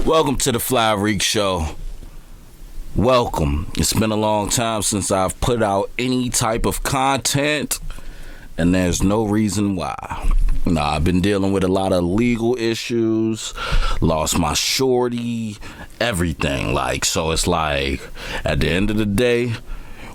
Welcome to the Reek Show. Welcome. It's been a long time since I've put out any type of content, and there's no reason why. I've been dealing with a lot of legal issues, lost my shorty, everything. So it's like, at the end of the day,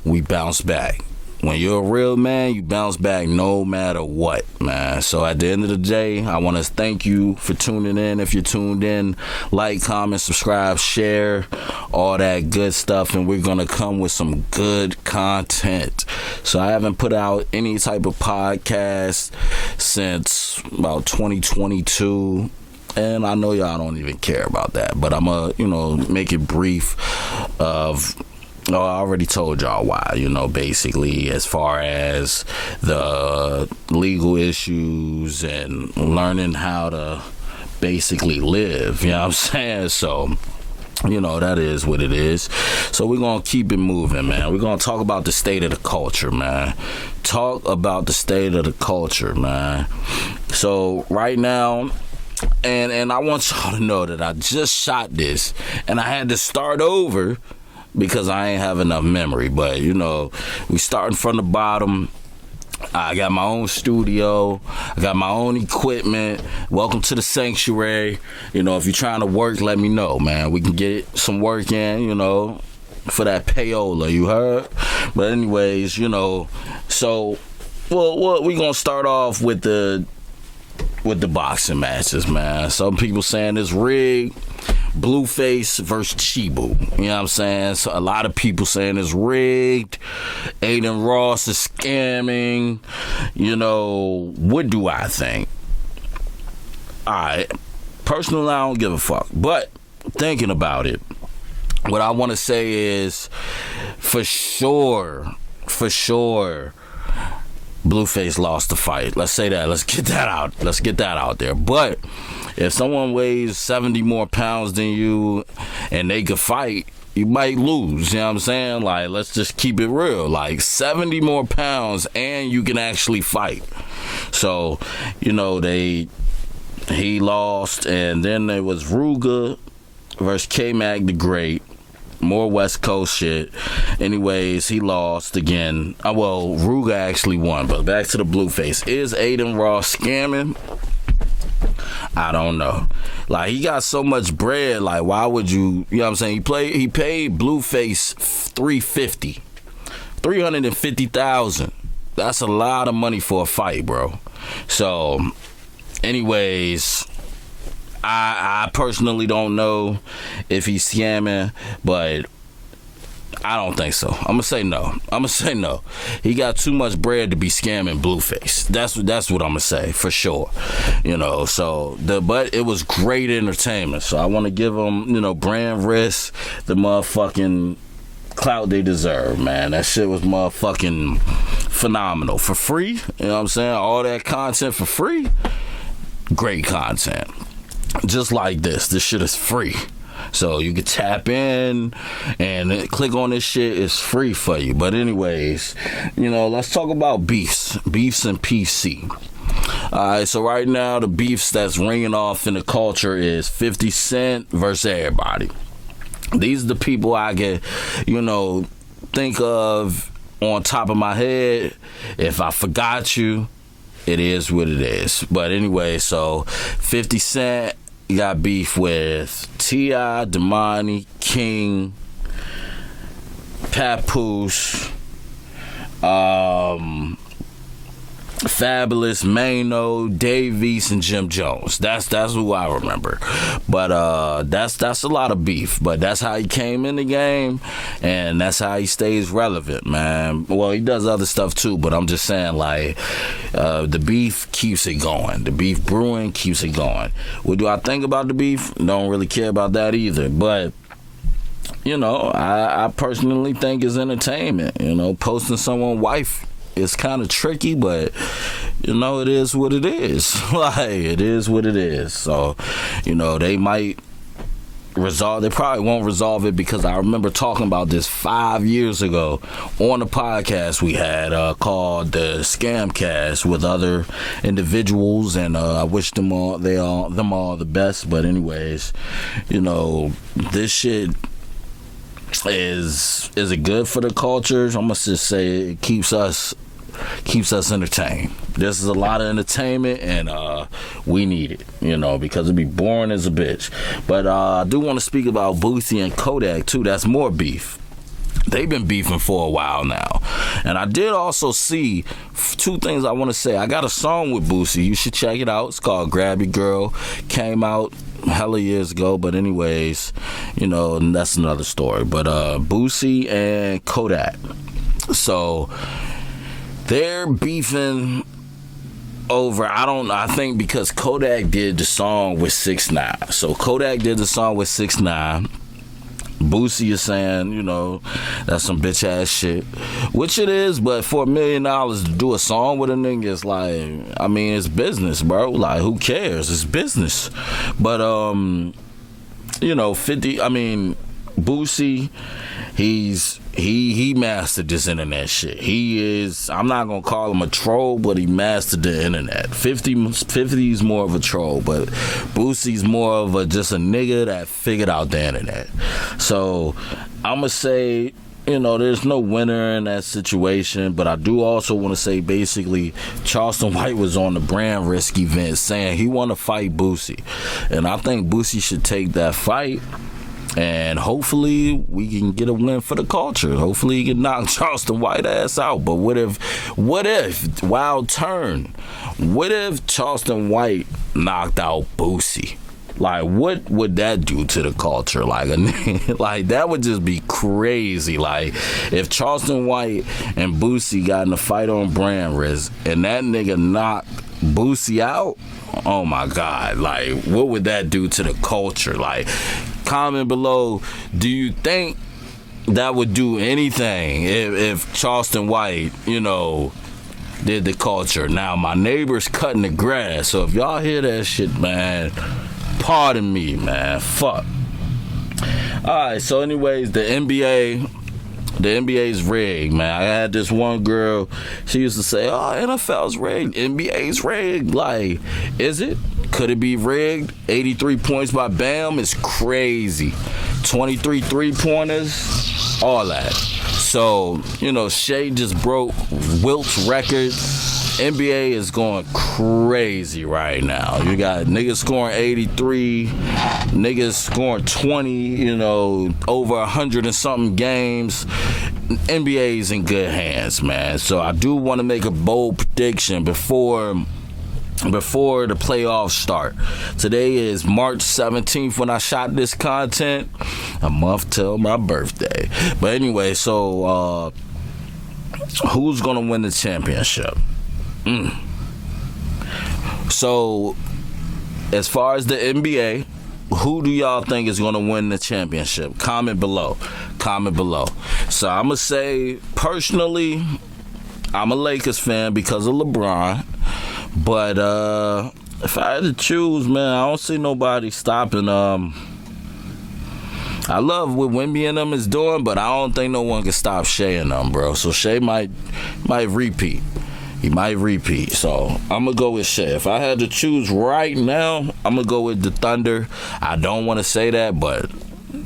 we bounce back. When you're a real man, you bounce back no matter what, man. So at the end of the day, I want to thank you for tuning in. If you're tuned in, like, comment, subscribe, share, all that good stuff. And we're going to come with some good content. So I haven't put out any type of podcast since about 2022. And I know y'all don't even care about that. But I'm going to, make it brief I already told y'all why, basically as far as the legal issues and learning how to basically live, you know what I'm saying? So, that is what it is. So we're going to keep it moving, man. We're going to talk about the state of the culture, man. Talk about the state of the culture, man. So right now, and I want y'all to know that I just shot this and I had to start over because I ain't have enough memory. But, we starting from the bottom. I got my own studio. I got my own equipment. Welcome to the sanctuary. If you're trying to work, let me know, man. We can get some work in, for that payola, you heard? But anyways, so, well, we going to start off with the boxing matches, man. Some people saying it's rigged. Blueface versus Chibu. You know what I'm saying? So a lot of people saying it's rigged. Adin Ross is scamming. What do I think? Alright. Personally, I don't give a fuck. But thinking about it, what I want to say is for sure, Blueface lost the fight. Let's say that. Let's get that out there. But if someone weighs 70 more pounds than you and they could fight, you might lose. You know what I'm saying? Let's just keep it real. 70 more pounds and you can actually fight. So, he lost, and then there was Ruger versus K-Mac the Great. More West Coast shit. Anyways, he lost again. Well, Ruger actually won, but back to the Blueface. Is Adin Ross scamming? I don't know. He got so much bread. Why would you? You know what I'm saying? He paid Blueface $350,000. That's a lot of money for a fight, bro. So, anyways, I personally don't know if he's scamming, but I don't think so. I'm gonna say no. He got too much bread to be scamming Blueface. That's what I'm gonna say for sure. But it was great entertainment. So I want to give them, brand risk, the motherfucking clout they deserve, man. That shit was motherfucking phenomenal. For free, you know what I'm saying? All that content for free. Great content. Just like this shit is free. So you can tap in and click on this shit. It's free for you. But anyways, let's talk about beefs and PC. Alright, so right now the beefs that's ringing off in the culture is 50 Cent versus everybody. These are the people I can, think of on top of my head. If I forgot you, it is what it is. But anyway, so 50 Cent got beef with T.I., Damani, King, Papoose, Fabulous, Mano, Davies, and Jim Jones. That's who I remember. But that's a lot of beef. But that's how he came in the game, and that's how he stays relevant, man. Well, he does other stuff too, but I'm just saying, the beef keeps it going. The beef brewing keeps it going. What do I think about the beef? Don't really care about that either. But I personally think it's entertainment. Posting someone's wife, it's kind of tricky, but it is what it is. It is what it is. So, they might resolve. They probably won't resolve it because I remember talking about this 5 years ago on a podcast we had called the Scamcast with other individuals, and I wish them all the best. But anyways, this shit is it good for the culture? I'm gonna just say it keeps us entertained. This is a lot of entertainment, and we need it, because it'd be boring as a bitch. But I do want to speak about Boosie and Kodak too. That's more beef. They've been beefing for a while now. And I did also see two things I want to say. I got a song with Boosie. You should check it out. It's called Grab Your Girl. Came out hella years ago. But anyways, that's another story. But Boosie and Kodak. So they're beefing over, I think because Kodak did the song with 6ix9ine. So Kodak did the song with 6ix9ine. Boosie is saying, that's some bitch ass shit, which it is, but for $1 million to do a song with a nigga, it's like, it's business, bro. Like, who cares? It's business. But 50, Boosie, he mastered this internet shit. He is, I'm not gonna call him a troll, but he mastered the internet. 50's more of a troll, but Boosie's more of just a nigga that figured out the internet. So I'ma say, there's no winner in that situation, but I do also want to say basically Charleston White was on the brand risk event saying he want to fight Boosie, and I think Boosie should take that fight. And hopefully we can get a win for the culture. Hopefully he can knock Charleston White ass out. But what if, wild turn, what if Charleston White knocked out Boosie? Like, what would that do to the culture? Like, that would just be crazy. Like, if Charleston White and Boosie got in a fight on brand risk and that nigga knocked Boosie out, oh my God. Like, what would that do to the culture? Like, comment below, do you think that would do anything if Charleston White, did the culture? Now, my neighbor's cutting the grass, so if y'all hear that shit, man, pardon me, man. Fuck. Alright, so anyways, the NBA's rigged, man. I had this one girl, she used to say, NFL's rigged, NBA's rigged. Like, is it? Could it be rigged? 83 points by Bam is crazy. 23 3-pointers, all that. So, Shea just broke Wilt's record. NBA is going crazy right now. You got niggas scoring 83, niggas scoring 20, over 100 and something games. NBA's in good hands, man. So I do want to make a bold prediction before the playoffs start. Today is March 17th when I shot this content. A month till my birthday. But anyway, so who's gonna win the championship? So as far as the NBA, who do y'all think is gonna win the championship? Comment below. So I'm gonna say, personally, I'm a Lakers fan because of LeBron. But if I had to choose, man, I don't see nobody stopping. I love what Wemby and them is doing, but I don't think no one can stop Shea and them, bro. So Shea might repeat. He might repeat. So I'm gonna go with Shea. If I had to choose right now, I'm gonna go with the Thunder. I don't want to say that, but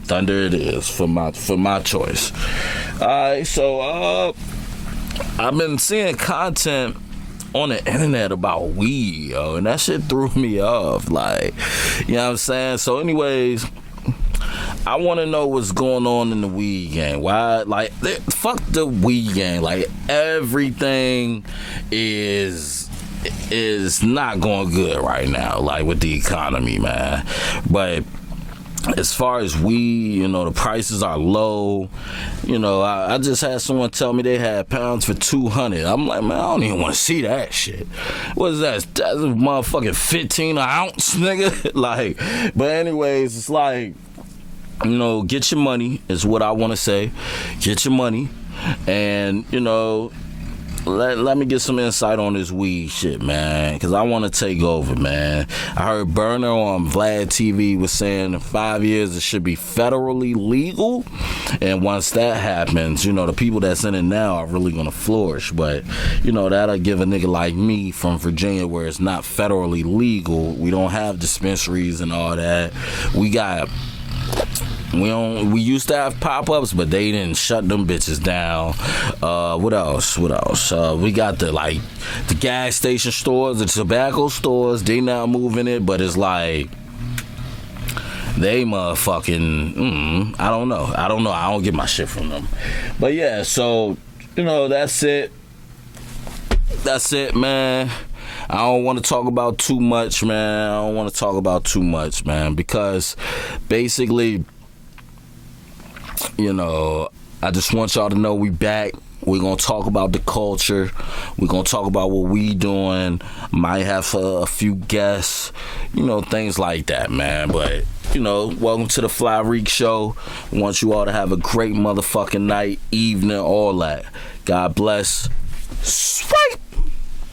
Thunder it is for my choice. All right, so I've been seeing content on the internet about weed, and that shit threw me off. Like, you know what I'm saying? So anyways, I want to know what's going on in the weed game. Why, like, fuck the weed game. Like, everything is not going good right now, like, with the economy, man. But as far as weed, the prices are low. I just had someone tell me they had pounds for $200. I'm like, man, I don't even want to see that shit. What is that? That's a motherfucking 15 an ounce, nigga. Like, but anyways, it's like, get your money is what I want to say. Get your money, and let me get some insight on this weed shit, man, because I want to take over, man. I heard Burner on Vlad TV was saying in 5 years it should be federally legal, and once that happens, you know, the people that's in it now are really gonna flourish. But you know, that'll give a nigga like me from Virginia, where it's not federally legal, we don't have dispensaries and all that. We used to have pop-ups, but they didn't shut them bitches down. What else? We got the gas station stores, the tobacco stores. They now moving it, but it's like they motherfucking. I don't know. I don't get my shit from them. But yeah, so you know, that's it. That's it, man. I don't want to talk about too much, man. Because basically, you know, I just want y'all to know we back. We're going to talk about the culture. We're going to talk about what we doing. Might have a few guests, you know, things like that, man. But, you know, welcome to the Fly Reek Show. I want you all to have a great motherfucking night, evening, all that. God bless. Swipe!